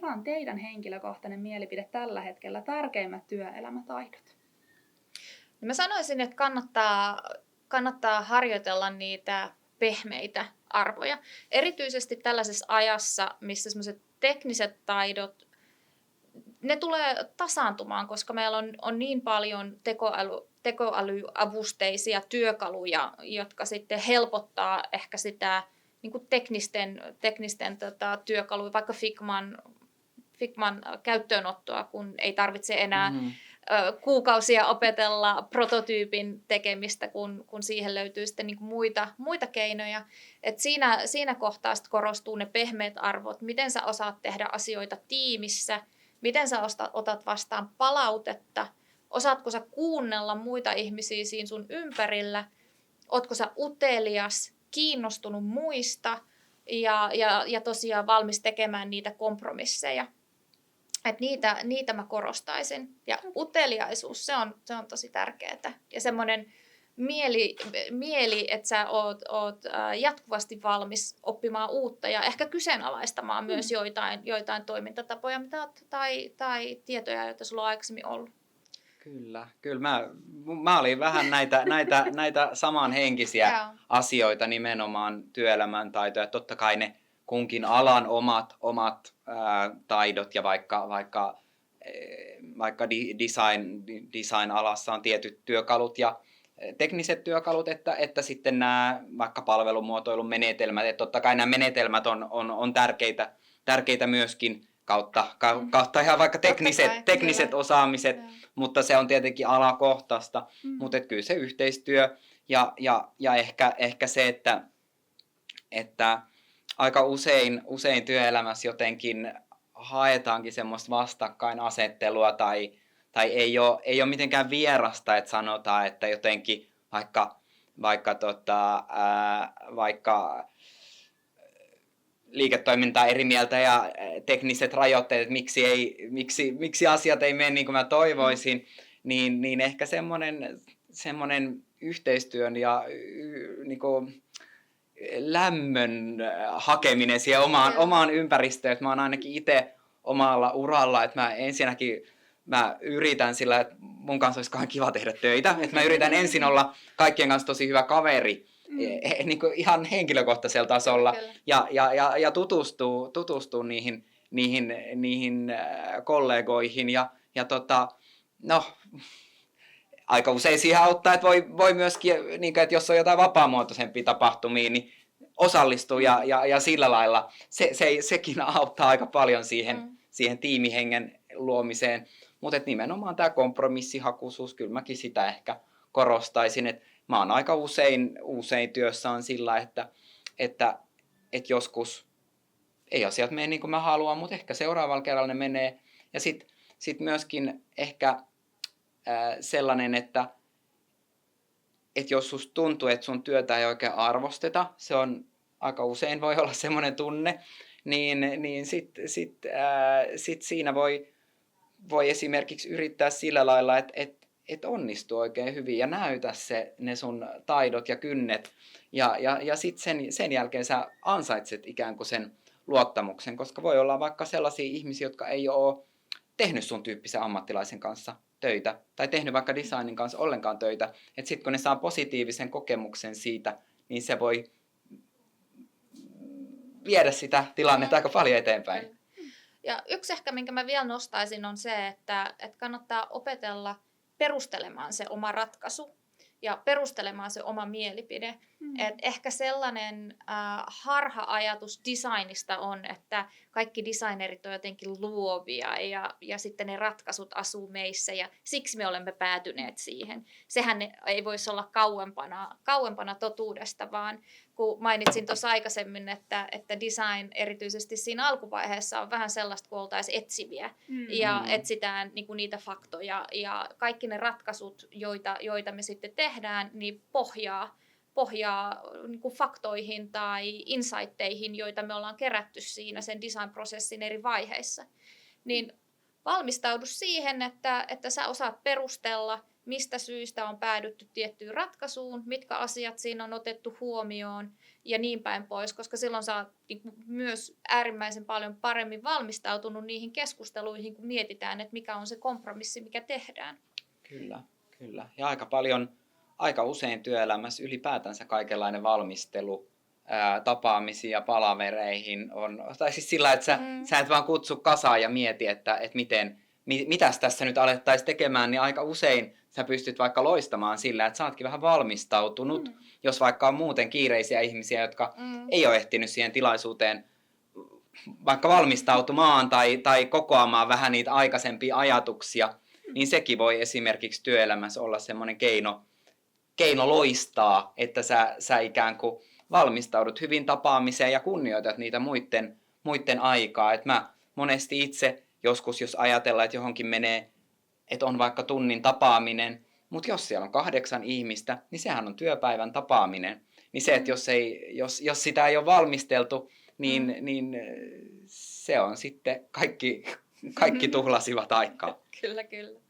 mikä on teidän henkilökohtainen mielipide tällä hetkellä tärkeimmät työelämätaidot? Mä sanoisin, että kannattaa harjoitella niitä pehmeitä arvoja. Erityisesti tällaisessa ajassa, missä sellaiset tekniset taidot, ne tulee tasaantumaan, koska meillä on niin paljon tekoälyavusteisia työkaluja, jotka sitten helpottaa ehkä sitä niin kuin teknisten työkaluja, vaikka Figman käyttöönottoa, kun ei tarvitse enää kuukausia opetella prototyypin tekemistä, kun siihen löytyy sitten niin kuin muita keinoja. Et siinä kohtaa korostuu ne pehmeät arvot, miten sä osaat tehdä asioita tiimissä, miten sä otat vastaan palautetta, osaatko sä kuunnella muita ihmisiä siinä sun ympärillä, ootko sä utelias, kiinnostunut muista ja tosiaan valmis tekemään niitä kompromisseja. Et niitä mä korostaisin. Ja uteliaisuus, se on tosi tärkeää. Ja semmoinen mieli, että sä oot jatkuvasti valmis oppimaan uutta ja ehkä kyseenalaistamaan myös joitain toimintatapoja tai tietoja, joita sulla on aikaisemmin ollut. Kyllä. Mä olin vähän näitä samanhenkisiä asioita nimenomaan työelämän taitoja. Totta kai ne kunkin alan omat taidot ja vaikka design-alassa on tietyt työkalut ja tekniset työkalut, että sitten nämä vaikka palvelumuotoilun menetelmät, että totta kai nämä menetelmät on tärkeitä myöskin kautta ihan vaikka tekniset osaamiset, mutta se on tietenkin alakohtaista, mutta kyllä se yhteistyö ja ehkä se, että aika usein työelämässä jotenkin haetaankin semmoista vastakkainasettelua tai ei ole mitenkään vierasta, että sanotaan, että jotenkin vaikka liiketoimintaa eri mieltä ja tekniset rajoitteet, että miksi asiat ei mene niin kuin mä toivoisin, niin ehkä semmoinen yhteistyön ja niin kuin lämmön hakeminen siihen omaan ympäristöön, että mä oon ainakin itse omalla uralla, että mä yritän sillä, että mun kanssa olisi kiva tehdä töitä, että mä yritän ensin olla kaikkien kanssa tosi hyvä kaveri, niin kuin ihan henkilökohtaisella tasolla ja tutustuu niihin kollegoihin aika usein siihen auttaa, että voi myöskin, niin että jos on jotain vapaamuotoisempia tapahtumia, niin osallistuu ja sillä lailla sekin auttaa aika paljon siihen tiimihengen luomiseen. Mutta nimenomaan tämä kompromissihakuisuus, kyllä mäkin sitä ehkä korostaisin, että mä oon aika usein työssä on sillä, että joskus ei asiat mene niin kuin mä haluan, mutta ehkä seuraavalla kerralla ne menee. Ja sit myöskin ehkä sellainen, että jos susta tuntuu, että sun työtä ei oikein arvosteta, se on aika usein voi olla semmoinen tunne, niin sit siinä voi esimerkiksi yrittää sillä lailla, että onnistuu oikein hyvin ja näytä ne sun taidot ja kynnet ja sitten sen jälkeen sä ansaitset ikään kuin sen luottamuksen, koska voi olla vaikka sellaisia ihmisiä, jotka ei ole tehnyt sun tyyppisen ammattilaisen kanssa töitä tai tehnyt vaikka designin kanssa ollenkaan töitä, että sitten kun ne saa positiivisen kokemuksen siitä, niin se voi viedä sitä tilannetta aika paljon eteenpäin. Ja yksi ehkä, minkä mä vielä nostaisin, on se, että kannattaa opetella perustelemaan se oma ratkaisu ja perustelemaan se oma mielipide. Et ehkä sellainen harha-ajatus designista on, että kaikki designerit on jotenkin luovia ja sitten ne ratkaisut asuu meissä ja siksi me olemme päätyneet siihen. Sehän ei voisi olla kauempana totuudesta, vaan kun mainitsin tuossa aikaisemmin, että design erityisesti siinä alkuvaiheessa on vähän sellaista, kun oltaisiin etsiviä ja etsitään niinku niitä faktoja ja kaikki ne ratkaisut, joita me sitten tehdään, niin pohjaa niin kuin faktoihin tai insightteihin, joita me ollaan kerätty siinä sen design-prosessin eri vaiheissa. Niin valmistaudu siihen, että sä osaat perustella mistä syistä on päädytty tiettyyn ratkaisuun, mitkä asiat siinä on otettu huomioon ja niin päin pois, koska silloin sä oot niin kuin myös äärimmäisen paljon paremmin valmistautunut niihin keskusteluihin, kun mietitään, että mikä on se kompromissi, mikä tehdään. Kyllä, kyllä. Ja aika usein työelämässä ylipäätänsä kaikenlainen valmistelu tapaamisiin ja palavereihin on, tai siis sillä, että sä et vaan kutsu kasaan ja mieti, että mitäs tässä nyt alettaisiin tekemään, niin aika usein sä pystyt vaikka loistamaan sillä, että sä ootkin vähän valmistautunut, jos vaikka on muuten kiireisiä ihmisiä, jotka ei ole ehtinyt siihen tilaisuuteen vaikka valmistautumaan tai kokoamaan vähän niitä aikaisempia ajatuksia, niin sekin voi esimerkiksi työelämässä olla semmoinen keino loistaa, että sä ikään kuin valmistaudut hyvin tapaamiseen ja kunnioitat niitä muiden aikaa. Et mä monesti itse joskus, jos ajatellaan, että johonkin menee, että on vaikka tunnin tapaaminen, mutta jos siellä on 8 ihmistä, niin sehän on työpäivän tapaaminen. Niin se, että jos sitä ei ole valmisteltu, niin se on sitten kaikki tuhlasivat aikaa. Kyllä, kyllä.